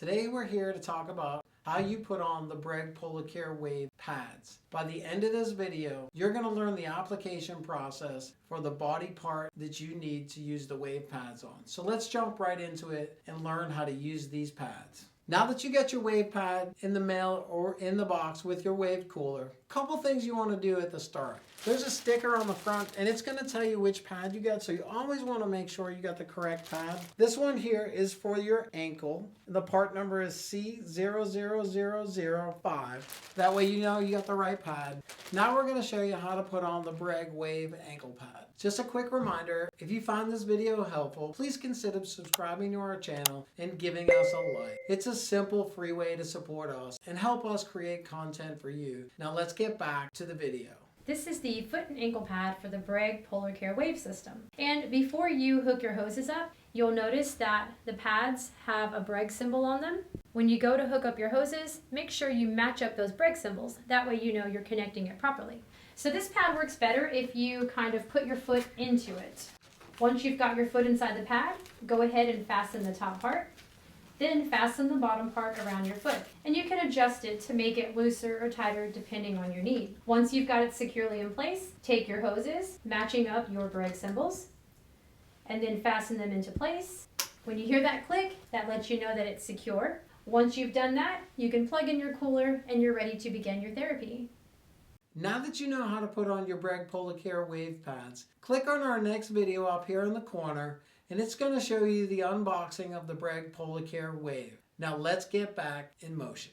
Today we're here to talk about how you put on the Breg Polar Wave pads. By the end of this video, you're going to learn the application process for the body part that you need to use the wave pads on. So let's jump right into it and learn how to use these pads. Now that you get your wave pad in the mail or in the box with your wave cooler, a couple things you want to do at the start. There's a sticker on the front and it's going to tell you which pad you got, so you always want to make sure you got the correct pad. This one here is for your ankle. The part number is C00005. That way you know you got the right pad. Now we're going to show you how to put on the Breg Wave ankle pad. Just a quick reminder, if you find this video helpful, please consider subscribing to our channel and giving us a like. It's a simple, free way to support us and help us create content for you. Now let's get back to the video. This is the foot and ankle pad for the Breg Polar Wave system. And before you hook your hoses up, you'll notice that the pads have a Breg symbol on them. When you go to hook up your hoses, make sure you match up those Breg symbols. That way you know you're connecting it properly. So this pad works better if you kind of put your foot into it. Once you've got your foot inside the pad, go ahead and fasten the top part. Then fasten the bottom part around your foot. And you can adjust it to make it looser or tighter depending on your need. Once you've got it securely in place, take your hoses, matching up your Breg symbols, and then fasten them into place. When you hear that click, that lets you know that it's secure. Once you've done that, you can plug in your cooler and you're ready to begin your therapy. Now that you know how to put on your Breg Polar Wave pads, click on our next video up here in the corner and it's going to show you the unboxing of the Breg Polar Wave. Now let's get back in motion.